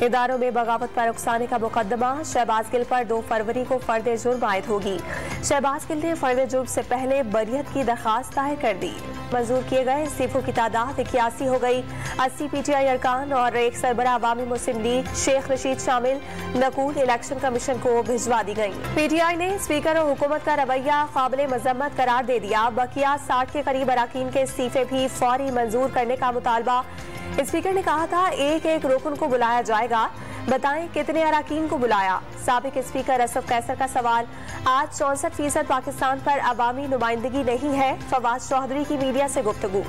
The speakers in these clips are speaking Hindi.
इदारों में बगावत पर उकसाने का मुकदमा। शहबाज गिल पर 2 फरवरी को फर्द जुर्म आयद होगी। शहबाज गिल ने फर्द जुर्म से पहले बरियत की दरखास्त दायर कर दी। मंजूर किए गए इस्तीफों की तादाद 81 हो गई। 80 PTI अरकान और एक सरबरा अवामी मुस्लिम लीग शेख रशीद शामिल नकूल इलेक्शन कमीशन को भिजवा दी गई। PTI ने स्पीकर और हुकूमत का रवैया काबिल मजम्मत करार दे दिया। बकिया 60 के करीब अरकान के इस्तीफे भी फौरी मंजूर करने का मुतालबा। स्पीकर ने कहा था एक रुकन को बुलाया जाएगा, बताएं कितने अरकान को बुलाया। साबिक स्पीकर असफ कैसर का सवाल, आज 64% पाकिस्तान पर अवामी नुमाइंदगी नहीं है। फवाद चौधरी की मीडिया से गुफ्तगू।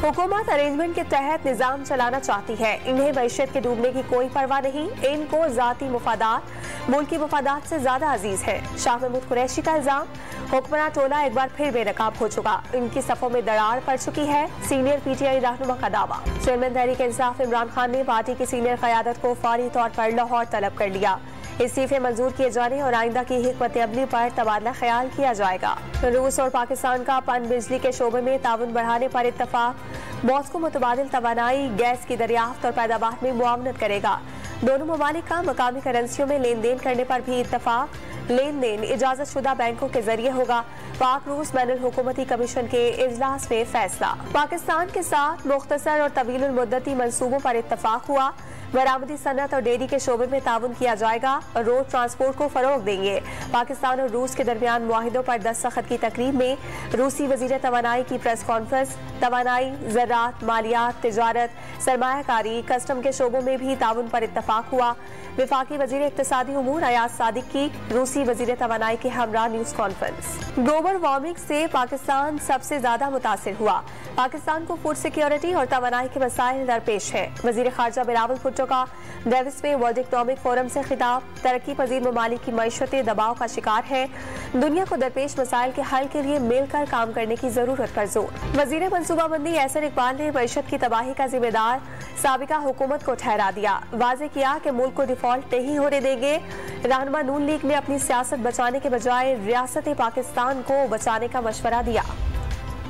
हुकूमत अरेंजमेंट के तहत निजाम चलाना चाहती है, इन्हें मैशत के डूबने की कोई परवाह नहीं। इनको जाती मुफादात मुल्क की मुफादात से ज्यादा अजीज है। शाह महमूद कुरैशी का इल्जाम, हुक्मरान टोला एक बार फिर बेनकाब हो चुका, इनकी सफों में दरार पड़ चुकी है। सीनियर PTI रहनुमा का दावा। चेयरमैन तहरीक इंसाफ इमरान खान ने पार्टी की सीनियर क़यादत को फौरी तौर पर लाहौर तलब कर लिया। इस्तीफे मंजूर किए जाने और आइंदा की हिकमत अमली पर तबादला ख्याल किया जाएगा। रूस और पाकिस्तान का पन बिजली के शोबे में ताउन बढ़ाने पर इत्तफाक। मॉस्को मुतबादिल तवानाई, गैस की दरियाफ्त और पैदावार में मुआवनत करेगा। दोनों ममालिक का मकामी करेंसियों में लेन देन करने पर भी इत्तफाक। लेन देन इजाजत शुदा बैंकों के जरिए होगा। पाक रूस बैनुल हुकूमती कमीशन के इजलास में फैसला। पाकिस्तान के साथ मुख्तसर और तवील मुद्दती मंसूबों पर इत्तफाक हुआ। बरामदी सनत और डेयरी के शोबे में ताउन किया जाएगा। रोड ट्रांसपोर्ट को फरोग देंगे। पाकिस्तान और रूस के दरमियान मुआहिदों पर दस्तखत की तकरीब में रूसी वजीर तवानाई की प्रेस कॉन्फ्रेंस। तवानाई, ज़राअत, मालियात, तिजारत, सरमायाकारी, कस्टम के शोबों में भी ताउन पर इत्तफाक हुआ। विफाकी वजीर इक्तिसादी उमूर अयाज सादिक की रूसी वजीर तवानाई के हमरा न्यूज कॉन्फ्रेंस। ग्लोबल वार्मिंग से पाकिस्तान सबसे ज्यादा मुतासिर हुआ। पाकिस्तान को फूड सिक्योरिटी और तवानाई के मसाइल दरपेश है। वजीर खारजा बिलावल भुट्टो का डेविस में वर्ल्ड इकनॉमिक फोरम से खिताब। तरक्की पजीर ममालिक की मईशतें दबाव का शिकार है, दुनिया को दरपेश मसाइल के हल के लिए मिलकर काम करने की जरूरत पर जोर। वजीर मनसूबाबंदी एहसन इकबाल ने मईशत की तबाही का जिम्मेदार साबिका हुकूमत को ठहरा दिया। वाजे किया कि मुल्क को डिफॉल्ट नहीं होने देंगे। रहनुमा नून लीग ने अपनी सियासत बचाने के बजाय रियासत पाकिस्तान को बचाने का मशवरा दिया।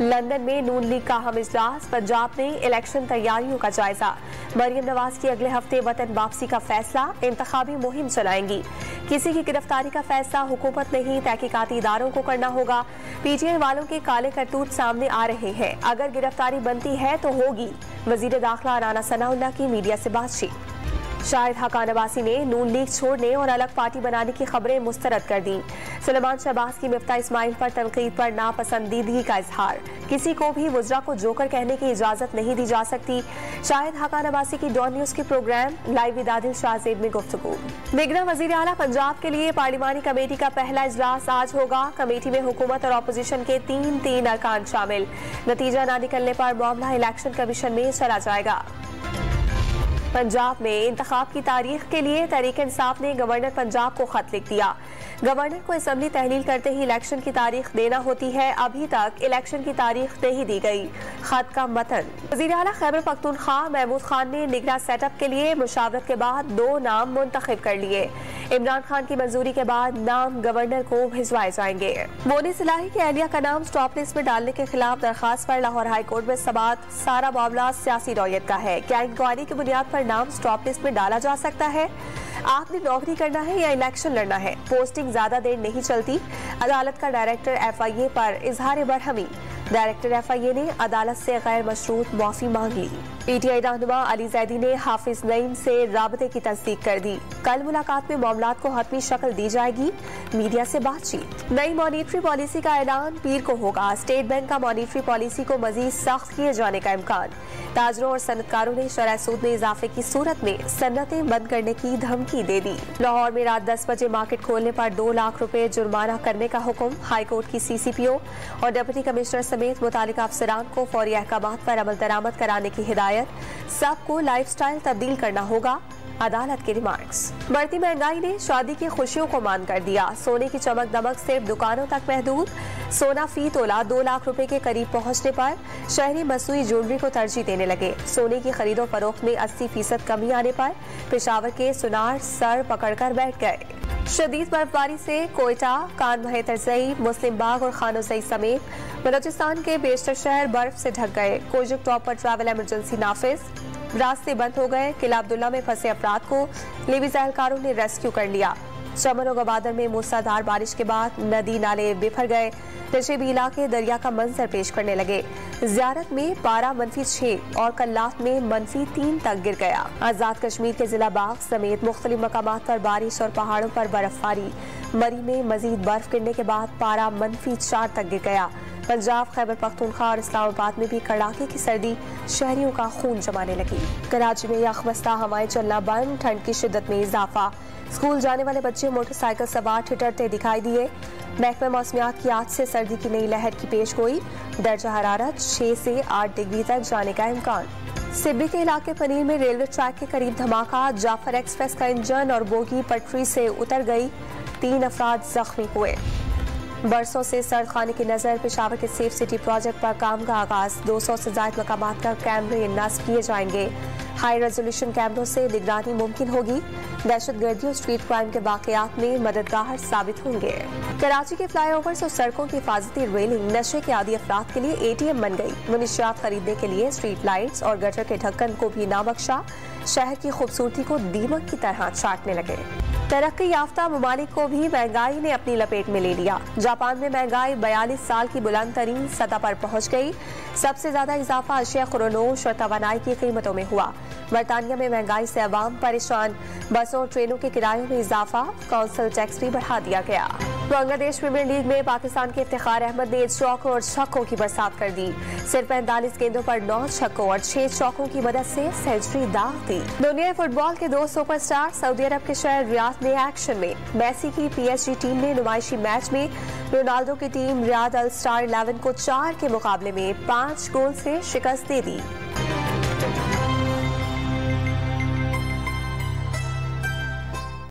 लंदन में नून लीग का अहम इजलास। पंजाब में इलेक्शन तैयारियों का जायजा। मरियम नवाज की अगले हफ्ते वतन वापसी का फैसला। इंतखाबी मुहिम चलाएंगी। किसी की गिरफ्तारी का फैसला हुकूमत नहीं, तहकीकाती इदारों को करना होगा। PTI वालों के काले करतूत सामने आ रहे हैं, अगर गिरफ्तारी बनती है तो होगी। वजीर दाखिला राना सनाउल्लाह की मीडिया से बातचीत। शाहिद हकान अब्बासी ने नून लीग छोड़ने और अलग पार्टी बनाने की खबरें मुस्तरद कर दी। सुलेमान शहबाज की मिफ्ता इस्माइल पर तनकीद पर नापसंदीदगी का इजहार। किसी को भी वुज़रा को जोकर कहने की इजाजत नहीं दी जा सकती। शाहिद हकान अब्बासी की डॉन न्यूज के programme live with Adil Shahzeb में गुफ्तगू। निगरां वजीर आला पंजाब के लिए पार्लिमानी कमेटी का पहला इजलास आज होगा। कमेटी में हुकूमत और अपोजिशन के 3 अरकान शामिल। नतीजा न निकलने पर मामला इलेक्शन कमीशन में चला जाएगा। पंजाब में इंतखाब की तारीख के लिए तहरीक इंसाफ ने गवर्नर पंजाब को खत लिख दिया। गवर्नर को असेंबली तहलील करते ही इलेक्शन की तारीख देना होती है, अभी तक इलेक्शन की तारीख नहीं दी गई। खत का मतन, वज़ीर आला खैबर पख्तूनख्वा महमूद खान ने निगरां सेटअप के लिए मुशावरत के बाद 2 नाम मुंतखब कर लिए। इमरान खान की मंजूरी के बाद नाम गवर्नर को भिजवाए जाएंगे। मोनिस इलाही की अहलिया का नाम स्टॉप लिस्ट में डालने के खिलाफ दरखास्त पर लाहौर हाई कोर्ट में समाअत। सारा मामला सियासी नौयत का है। क्या इंक्वायरी की बुनियाद पर नाम स्टॉप लिस्ट में डाला जा सकता है? आपने नौकरी करना है या इलेक्शन लड़ना है? पोस्टिंग ज्यादा देर नहीं चलती। अदालत का डायरेक्टर FIA पर इजहार बरहमी। डायरेक्टर FIA ने अदालत से गैर मशरूत माफी मांग ली। PTI रहनुमा अली जैदी ने हाफिज नईम से राबते की तस्दीक कर दी। कल मुलाकात में मामलात को हतमी शक्ल दी जाएगी। मीडिया से बातचीत। नई मॉनिटरी पॉलिसी का ऐलान पीर को होगा। स्टेट बैंक का मॉनिटरी पॉलिसी को मजीद सख्त किए जाने का इम्कान। ताजरों और सनतकारों ने शरह सूद में इजाफे की सूरत में सन्नतें बंद करने की धमकी दे दी। लाहौर में रात 10 बजे मार्केट खोलने पर 2 लाख रुपए जुर्माना करने का हुक्म। हाईकोर्ट की CCPO और डिप्टी कमिश्नर समेत मुतालिका अफसरान को फौरी अहकामात पर अमल दरामद कराने की हिदायत। सबको लाइफस्टाइल तब्दील करना होगा। अदालत के रिमार्क्स। बढ़ती महंगाई ने शादी की खुशियों को मान कर दिया। सोने की चमक दमक सिर्फ दुकानों तक महदूद। सोना फी तोला 2 लाख रुपए के करीब पहुंचने पर शहरी मसूई ज्वेलरी को तरजीह देने लगे। सोने की खरीदो फरोख्त में 80% कमी आने पर पेशावर के सुनार सर पकड़कर बैठ गए। शदीद बर्फबारी से कोयटा, कानमहे तरजई, मुस्लिम बाग और खानोसई समेत बलोचिस्तान के बेशतर शहर बर्फ से ढक गए। कोजुक टॉप पर ट्रैवल इमरजेंसी नाफिज। रास्ते बंद हो गए। किला अब्दुल्ला में फंसे अफराद को लिबिस एहलकारों ने रेस्क्यू कर लिया। चमन और गवादर में मूसलाधार बारिश के बाद नदी नाले बिफर गए। नशेबी इलाके दरिया का मंजर पेश करने लगे। ज़ियारत में पारा -6 और कल्लात में -3 तक गिर गया। आजाद कश्मीर के जिला बाग समेत मुख्तलिफ मकामात पर बारिश और पहाड़ों पर बर्फबारी। मरी में मजीद बर्फ गिरने के बाद पारा -4 तक गिर गया। पंजाब, खैबर पख्तूनख्वा और इस्लामाबाद में भी कड़ाके की सर्दी शहरियों का खून जमाने लगी। कराची में यखमस्ता हवाएं चलना बंद, ठंड की शिद्दत में इजाफा। स्कूल जाने वाले बच्चे मोटरसाइकिल सवार ठिठुरते दिखाई दिए। महकमा मौसमियात की आज से सर्दी की नई लहर की पेश गोई। दर्जा हरारत 6 से 8 डिग्री तक जाने का इम्कान। सिब्बी के इलाके पनीर में रेलवे ट्रैक के करीब धमाका। जाफर एक्सप्रेस का इंजन और बोगी पटरी से उतर गई। 3 अफराद जख्मी हुए। बरसों से सर्द खाने की नजर पेशावर के सेफ सिटी प्रोजेक्ट पर काम का आगाज। 200 से ज्यादा मकामात पर कैमरे नस्ब किए जाएंगे। हाई रेजोल्यूशन कैमरों से निगरानी मुमकिन होगी। दहशतगर्दी और स्ट्रीट क्राइम के वाकयात में मददगार साबित होंगे। कराची के फ्लाईओवर्स और सड़कों की हिफाजती रेलिंग नशे के आदी अफराद के लिए ATM बन गई। मुनशियात खरीदने के लिए स्ट्रीट लाइट्स और गटर के ढक्कन को भी ना बख्शा। शहर की खूबसूरती को दीमक की तरह चाटने लगे। तरक्की याफ्ता ममालिक को भी महंगाई ने अपनी लपेट में ले लिया। जापान में महंगाई 42 साल की बुलंद तरीन सतह पर पहुंच गई। सबसे ज्यादा इजाफा अशिया खुरोनोश और तवानाई की कीमतों में हुआ। बरतानिया में महंगाई से अवाम परेशान। बसों और ट्रेनों के किरायों में इजाफा। काउंसिल टैक्स भी बढ़ा दिया गया। बांग्लादेश प्रीमियर लीग में पाकिस्तान के इफ्तिखार अहमद ने चौकों और छक्कों की बरसात कर दी। सिर्फ 45 गेंदों पर 9 छक्कों और 6 चौकों की मदद से सेंचुरी दाग दी। दुनिया फुटबॉल के 2 सुपरस्टार सऊदी अरब के शहर रियाद में एक्शन में। मेसी की PSG टीम ने नुमाइशी मैच में रोनाल्डो की टीम रियाद अल स्टार 11 को 4 के मुकाबले में 5 गोल से शिकस्त दे दी।